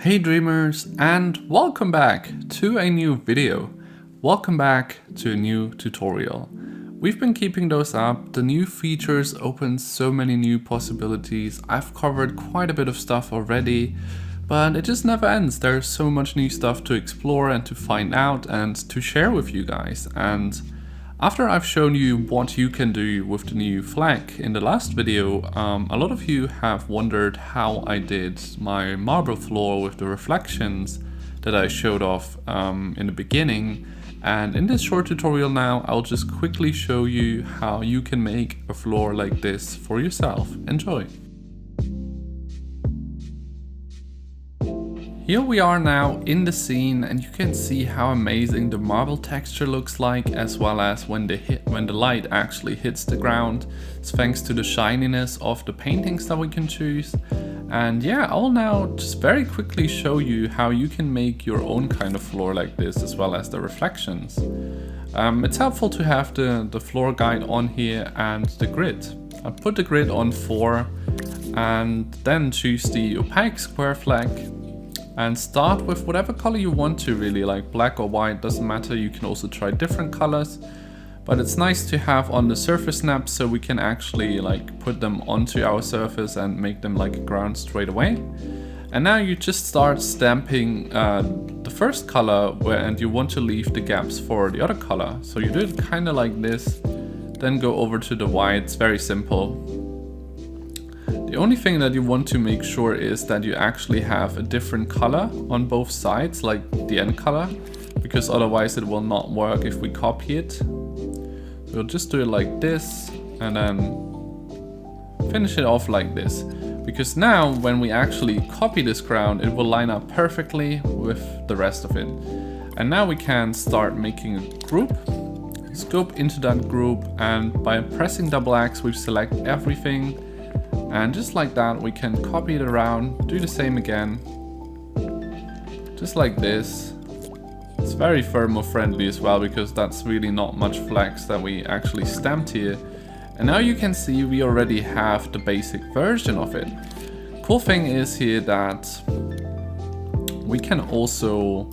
Hey dreamers, and welcome back to a new video. Welcome back to a new tutorial. We've been keeping those up. The new features open so many new possibilities. I've covered quite a bit of stuff already, but it just never ends. There's so much new stuff to explore and to find out and to share with you guys. And after I've shown you what you can do with the new Fleck in the last video, a lot of you have wondered how I did my marble floor with the reflections that I showed off in the beginning. And in this short tutorial now, I'll just quickly show you how you can make a floor like this for yourself. Enjoy! Here we are now in the scene, and you can see how amazing the marble texture looks like, as well as when the light actually hits the ground. It's thanks to the shininess of the paintings that we can choose. And yeah, I'll now just very quickly show you how you can make your own kind of floor like this, as well as the reflections. It's helpful to have the floor guide on here and the grid. I put the grid on 4 and then choose the opaque square flag. And start with whatever color you want to, really, like black or white, doesn't matter. You can also try different colors, but it's nice to have on the surface snaps so we can actually like put them onto our surface and make them like a ground straight away. And now you just start stamping the first color and you want to leave the gaps for the other color. So you do it kind of like this, then go over to the white. It's very simple. The only thing that you want to make sure is that you actually have a different color on both sides, like the end color, because otherwise it will not work if we copy it. We'll just do it like this and then finish it off like this. Because now when we actually copy this ground, it will line up perfectly with the rest of it. And now we can start making a group. Scope into that group, and by pressing double X we select everything. And just like that, we can copy it around, do the same again, just like this. It's very thermo friendly as well, because that's really not much flex that we actually stamped here. And now you can see we already have the basic version of it. Cool thing is here that we can also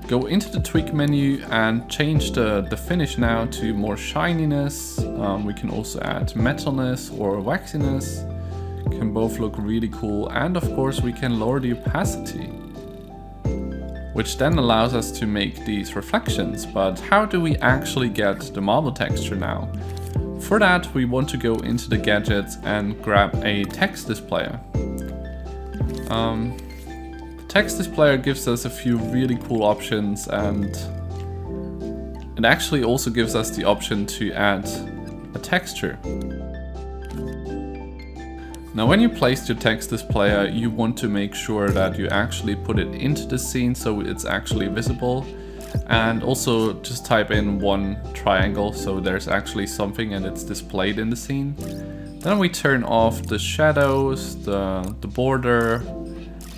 go into the tweak menu and change the finish now to more shininess. We can also add metalness or waxiness. Can both look really cool, and of course we can lower the opacity, which then allows us to make these reflections. But how do we actually get the marble texture now? For that we want to go into the gadgets and grab a text displayer. Text displayer gives us a few really cool options, and it actually also gives us the option to add a texture. Now when you place your text displayer, you want to make sure that you actually put it into the scene so it's actually visible, and also just type in one triangle so there's actually something and it's displayed in the scene. Then we turn off the shadows, the border,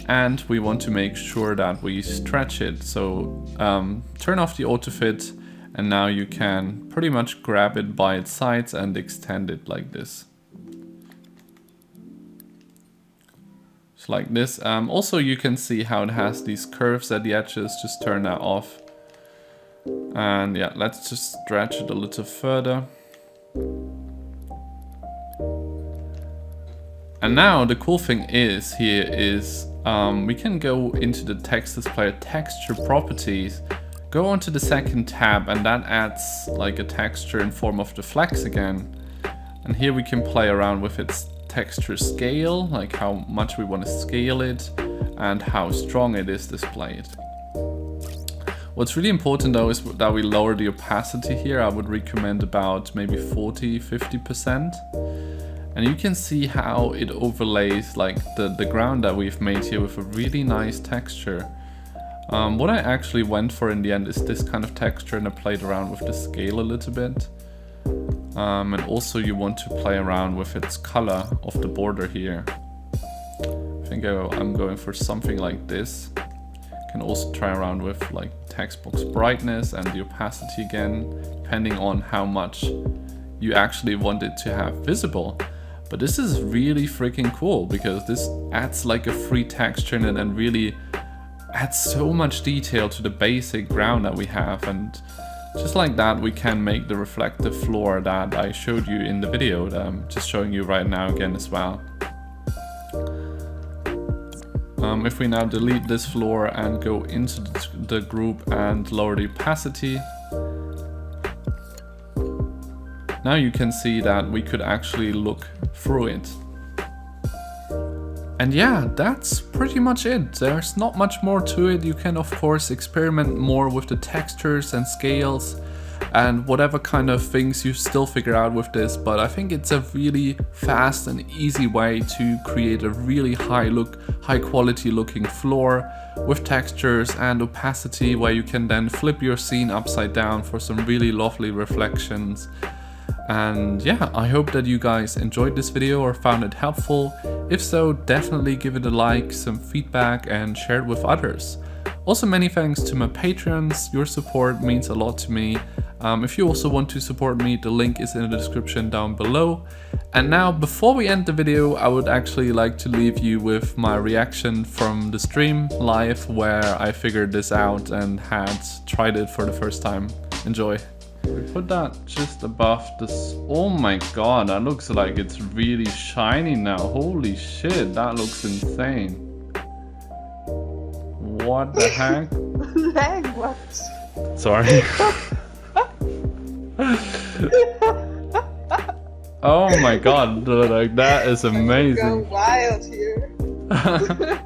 and we want to make sure that we stretch it. So turn off the auto fit, and now you can pretty much grab it by its sides and extend it like this. Just like this. Also you can see how it has these curves at the edges. Just turn that off. And yeah, let's just stretch it a little further. And now the cool thing is here is we can go into the text displayer texture properties, go onto the second tab, and that adds like a texture in form of the flex again. And here we can play around with its texture scale, like how much we want to scale it and how strong it is displayed. What's really important though is that we lower the opacity here. I would recommend about maybe 40-50%. And you can see how it overlays like the ground that we've made here with a really nice texture. What I actually went for in the end is this kind of texture, and I played around with the scale a little bit. And also you want to play around with its color of the border here. I think I'm going for something like this. You can also try around with like text box brightness and the opacity again, depending on how much you actually want it to have visible. But this is really freaking cool because this adds like a free texture in it and really adds so much detail to the basic ground that we have. And just like that, we can make the reflective floor that I showed you in the video that I'm just showing you right now again as well. If we now delete this floor and go into the group and lower the opacity, now you can see that we could actually look through it. And yeah, that's pretty much it. There's not much more to it. You can of course experiment more with the textures and scales and whatever kind of things you still figure out with this, but I think it's a really fast and easy way to create a really high quality looking floor with textures and opacity, where you can then flip your scene upside down for some really lovely reflections. And yeah, I hope that you guys enjoyed this video or found it helpful. If so, definitely give it a like, some feedback, and share it with others. Also, many thanks to my patrons. Your support means a lot to me. If you also want to support me, the link is in the description down below. And now, before we end the video, I would actually like to leave you with my reaction from the stream live, where I figured this out and had tried it for the first time. Enjoy. We put that just above this. Oh my god, that looks like it's really shiny now. Holy shit, that looks insane. What the heck? Lag, what? Sorry. Oh my god, like that is amazing. Go wild here.